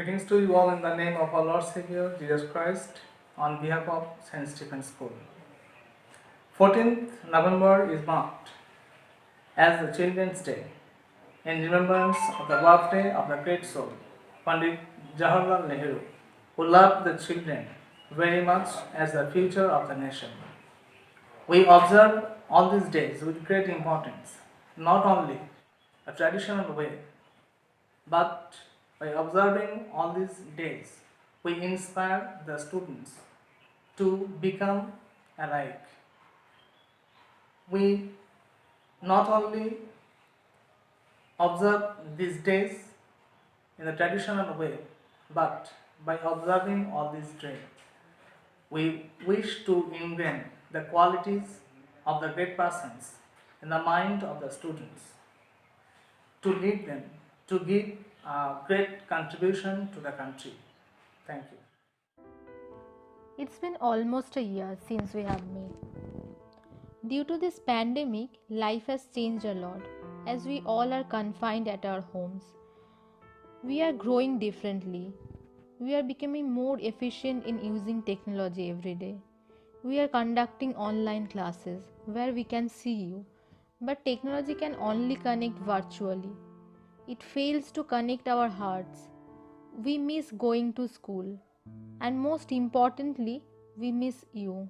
Greetings to you all in the name of our Lord Savior Jesus Christ on behalf of St. Stephen's School. 14th November is marked as the Children's Day in remembrance of the birthday of the great soul, Pandit Jawaharlal Nehru, who loved the children very much as the future of the nation. We observe all these days with great importance, not only a traditional way, but by observing all these days, we inspire the students to become alike. We not only observe these days in the traditional way, but by observing all these days, we wish to ingrain the qualities of the great persons in the mind of the students, to lead them to give a great contribution to the country. Thank you. It's been almost a year since we have met. Due to this pandemic, life has changed a lot as we all are confined at our homes. We are growing differently. We are becoming more efficient in using technology every day. We are conducting online classes where we can see you, but technology can only connect virtually. It fails to connect our hearts. We miss going to school, and most importantly, we miss you.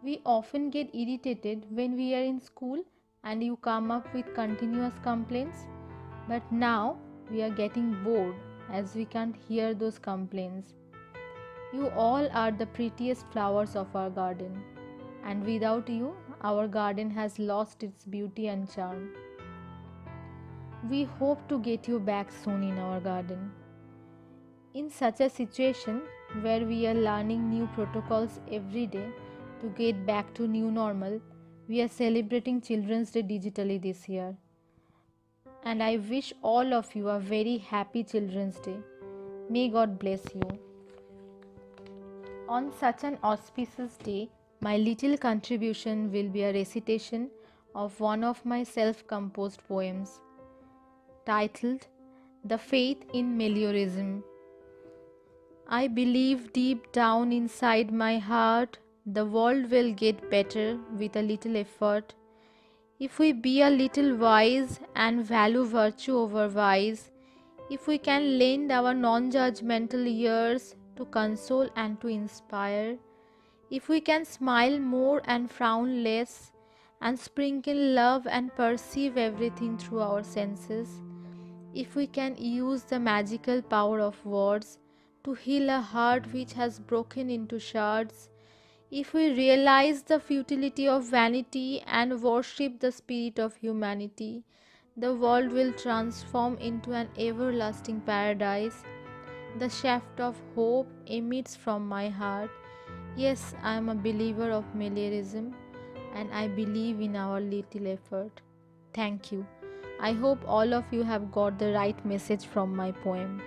We often get irritated when we are in school and you come up with continuous complaints, but now we are getting bored as we can't hear those complaints. You all are the prettiest flowers of our garden, and without you, our garden has lost its beauty and charm. We hope to get you back soon in our garden. In such a situation where we are learning new protocols every day to get back to new normal, we are celebrating Children's Day digitally this year. And I wish all of you a very happy Children's Day. May God bless you. On such an auspicious day, my little contribution will be a recitation of one of my self-composed poems titled The Faith in Meliorism. I believe deep down inside my heart the world will get better with a little effort. If we be a little wise and value virtue over vice, if we can lend our non-judgmental ears to console and to inspire, if we can smile more and frown less, and sprinkle love and perceive everything through our senses, if we can use the magical power of words to heal a heart which has broken into shards, if we realize the futility of vanity and worship the spirit of humanity, the world will transform into an everlasting paradise. The shaft of hope emits from my heart. Yes, I am a believer of meliorism and I believe in our little effort. Thank you. I hope all of you have got the right message from my poem.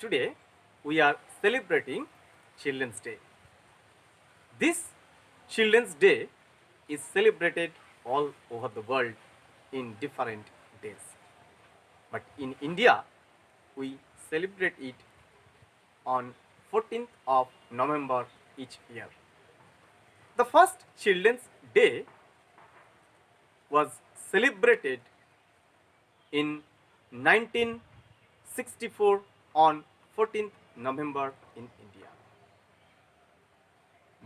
today we are celebrating Children's Day. This Children's Day is celebrated all over the world in different days. But in India, we celebrate it on 14th of November each year. The first Children's Day was celebrated in 1964 on 14th November in India.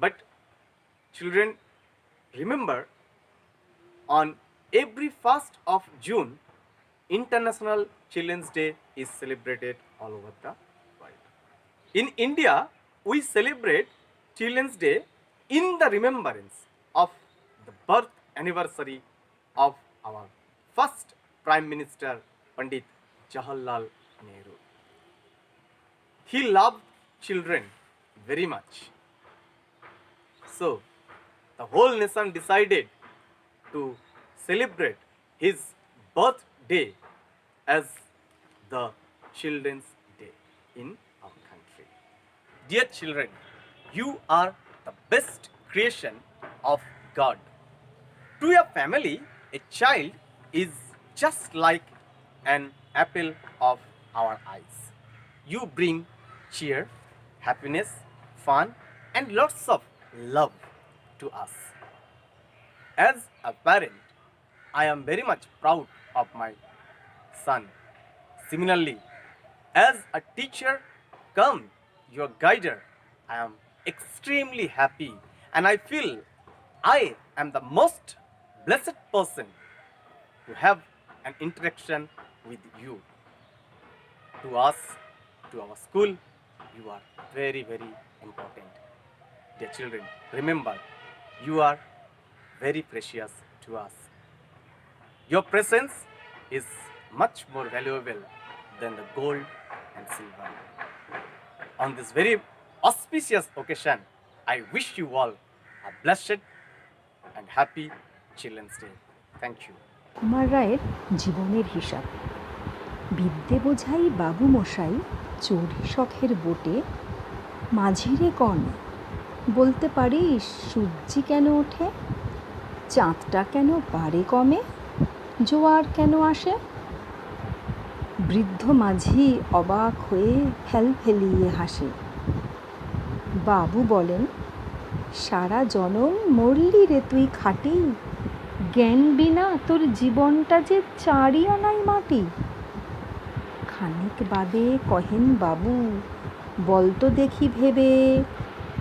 But children, remember, on every 1st of June, International Children's Day is celebrated all over the world. In India, we celebrate Children's Day in the remembrance of the birth anniversary of our first Prime Minister, Pandit Jawaharlal Nehru. He loved children very much. So, the whole nation decided to celebrate his birthday as the Children's Day in our country. Dear children, you are the best creation of God. To your family, a child is just like an apple of our eyes. You bring cheer, happiness, fun, and lots of love to us. As a parent, I am very much proud of my son. Similarly, as a teacher come your guider, I am extremely happy and I feel I am the most blessed person to have an interaction with you. To us, to our school, you are very, very important. Dear children, remember, you are very precious to us. Your presence is much more valuable than the gold and silver. On this very auspicious occasion, I wish you all a blessed and happy Children's Day. Thank you. Kumar রায়ের জীবনের হিসাব। বিদ্যে বোঝাই বাবু মশাই চড়ি শখের বোটে, মাঝিরে কন বলতে পারিস সূর্যি কেন ওঠে, চাঁদটা কেন পারে কমে, জোয়ার কেন আসে। বৃদ্ধ মাঝি অবাক হয়ে ফেলিয়ে হাসে। বাবু বলেন, সারা জনম মরলি রে তুই খাটি, জ্ঞান বিনা তোর জীবনটা যে চারি আনাই মাটি। খানিক বাদে কহেন বাবু, বলতো দেখি ভেবে,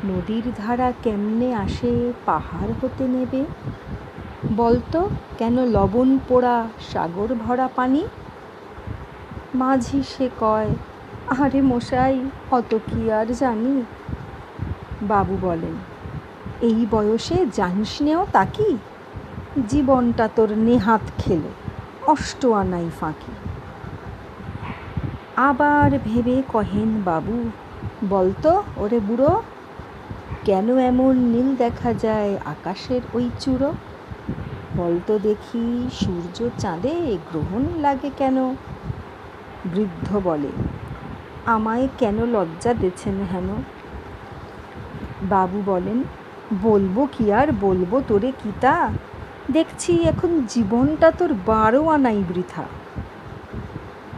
নদীর ধারা কেমনে আসে পাহাড় হতে নেবে, বলতো কেন লবণ পোড়া সাগর ভরা পানি। মাঝি সে কয়, আরে মশাই অত কি আর জানি। বাবু বলেন, এই বয়সে জানিস নেও তাকি, জীবনটা তোর নেহাত খেলো অষ্ট আনাই ফাঁকি। আবার ভেবে কহেন বাবু, বলতো ওরে বুড়ো, কেন এমন নীল দেখা যায় আকাশের ওই চূড়ো, বলতো দেখি সূর্য চাঁদে গ্রহণ লাগে কেন। বৃদ্ধ বলে, আমায় কেন লজ্জা দিচ্ছেন হেন। বাবু বলেন, বলবো কি আর বলবো তোরে কিতা, দেখছি এখন জীবনটা তোর 12 আনাই বৃথা।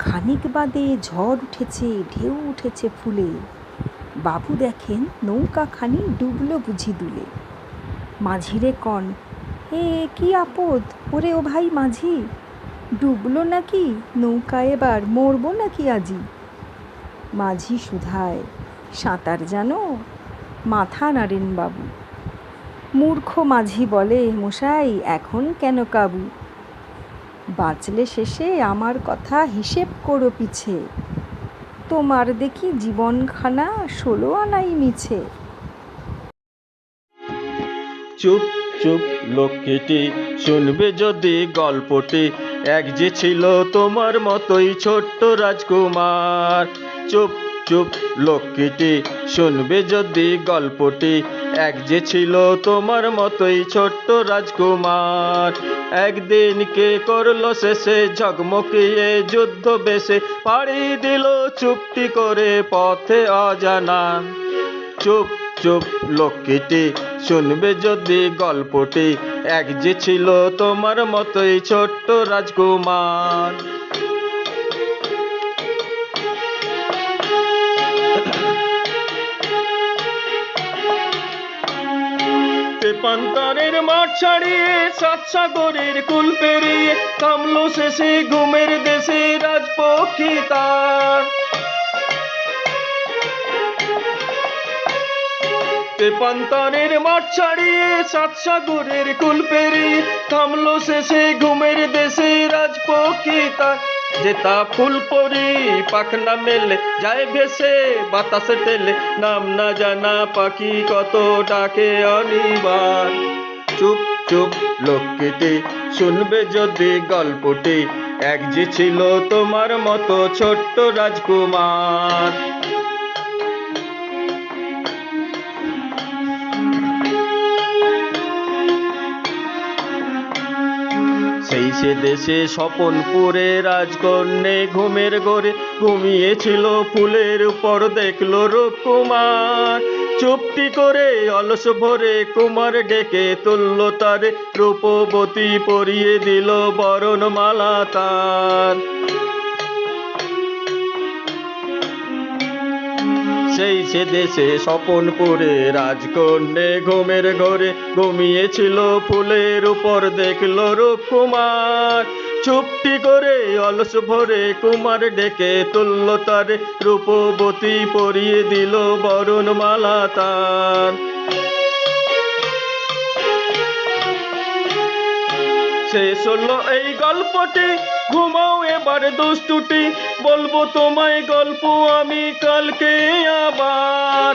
খানিক বাদে ঝড় উঠেছে, ঢেউ উঠেছে ফুলে, বাবু দেখেন নৌকাখানি ডুবলো বুঝি দুলে। মাঝিরে কন, হে কি আপদ ওরে ও ভাই মাঝি, ডুবলো নাকি নৌকা এবার মরবো নাকি আজি। মাঝি শুধায়, সাঁতার জানো, মাথা নাড়েন বাবু। মূর্খ মাঝি বলে, মশাই এখন কেন কাবু, বাঁচলে শেষে আমার কথা হিসেব করো পিছে, তোমার দেখি জীবনখানা 16 আনাই মিছে। চুপ চুপ লক্ষ্মীটি, শুনবে যদি গল্পটি, এক যে ছিল তোমার মতোই ছোট্ট রাজকুমার। চুপ চুপ লক্ষ্মীটি শুনবে যদি গল্পটি, এক যে ছিল তোমার মতোই ছোট্ট রাজকুমার, একদিন কে করলো শেষে ঝকমকিয়ে যুদ্ধ বেশে, পাড়ি দিল চুপটি করে পথে অজানা। চুপ চুপ লক্ষ্মীটি শুনবে যদি গল্পটি, এক যে ছিল তোমার মতোই ছোট্ট রাজকুমার। তেপান্তরের মাঠ ছাড়িয়ে সাত সাগরের কুল পেরিয়ে, থামলো শেষে ঘুমের দেশে রাজপক্ষী তার। তেপান্তরের মাঠ ছাড়িয়ে সাত সাগরের কুল পেরিয়ে, থামলো শেষে ঘুমের দেশে রাজপক্ষী তার। যেতা ফুল পরি পাখনা মেলে যায় ভেসে বাতাসে টেলে, নাম না জানা পাখি কত ডাকে অনিবার। চুপ চুপ লক্ষ্মীটি শুনবে যদি গল্পটি, এক যে ছিল তোমার মতো ছোট্ট রাজকুমার। সেই সে দেশে স্বপনপুরে রাজকন্যে ঘুমের ঘরে ঘুমিয়েছিল ফুলের উপর, দেখলো রূপকুমার চুপটি করে অলস ভরে কুমার ডেকে তুলল তারে, রূপবতী পরিয়ে দিল বরণমালা তার। সেই সে দেশে স্বপনপুরে রাজকন্যে ঘুমের ঘরে ঘুমিয়েছিল ফুলের উপর, দেখলো রূপকুমার চুপটি করে অলস ভরে কুমার ডেকে তুলল তারে, রূপবতী পরিয়ে দিল বরণমালা তার। শেষ হলো এই গল্পটি, ঘুমাও এবার দুষ্টুটি, বলবো তোমায় গল্প আমি কালকে আবার।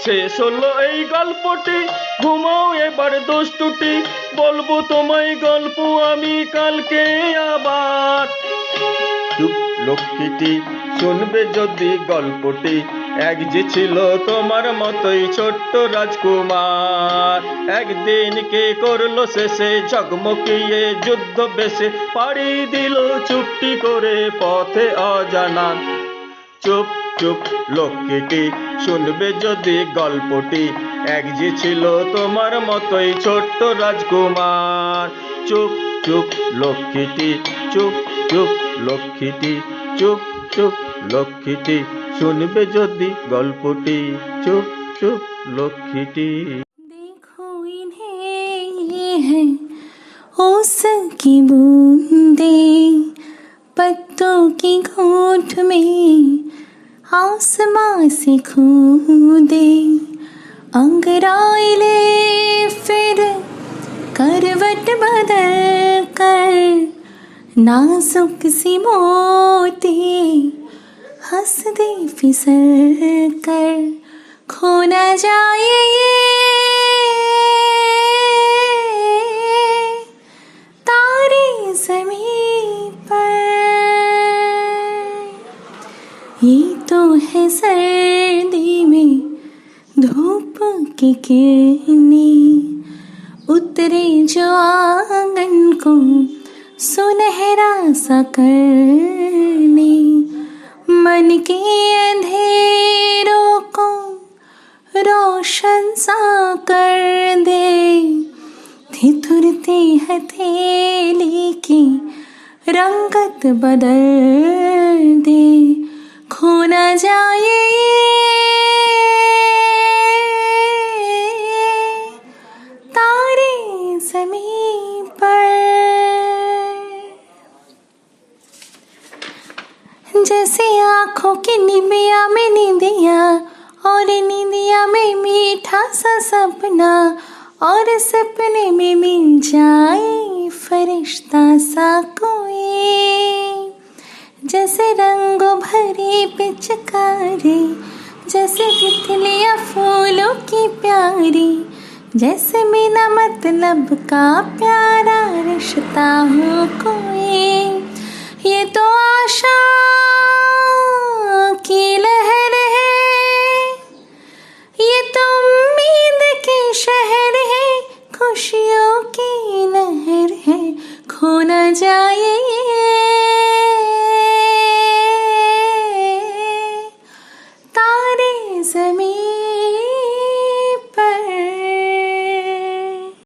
শেষ হলো এই গল্পটি, ঘুমাও এবার দুষ্টুটি, বলবো তোমায় গল্প আমি কালকে আবার। চুপ লক্ষ্মীটি শুনবে যদি গল্পটি, এক যে ছিল তোমার মতোই ছোট্ট রাজকুমার, একদিন কে করলো শেষে ঝকমকিয়ে যুদ্ধ বেশে, পাড়ি দিল চুপটি করে পথে অজানা। চুপ চুপ লক্ষ্মীটি শুনবে যদি গল্পটি, এক যে ছিল তোমার মতোই ছোট্ট রাজকুমার। চুপ চুপ লক্ষ্মীটি চুপ চুপ লক্ষ্মীটি চুপ চুপ লক্ষ্মীটি শুনবে যদি গল্পটি, চুপ চুপ লক্ষ্মীটি। देखो इन्हें ये है ओस की बूंदे, पत्तों की घूंट में आसमां से खूंदे, अंगड़ाई ले फिर करवट बदल कर, नाजुक सी मोती हंस दे फिसल कर, खो न जाए ये तारे ज़मीं पर। ये तो है सर्दी में धूप की किरणें, उतरे जो आंगन को सुनहरा सा करने, मन के अंधेरों को रोशन सा कर दे, ठिठुरते हथेली की रंगत बदल दे, खो न जाए तारे ज़मीं पर। जैसे आँखों की निबिया में नींदिया, और नींदिया में मीठा सा सपना, और सपने में मिल जाए फरिश्ता सा कोई। जैसे रंगों भरी पिचकारी, जैसे तितलियाँ फूलों की प्यारी, जैसे बिना मतलब का प्यारा रिश्ता हो कोई। ये तो आशा की लहर है, ये तो उम्मीद के शहर है, खुशियों की लहर है, खो न जाए तारे ज़मीं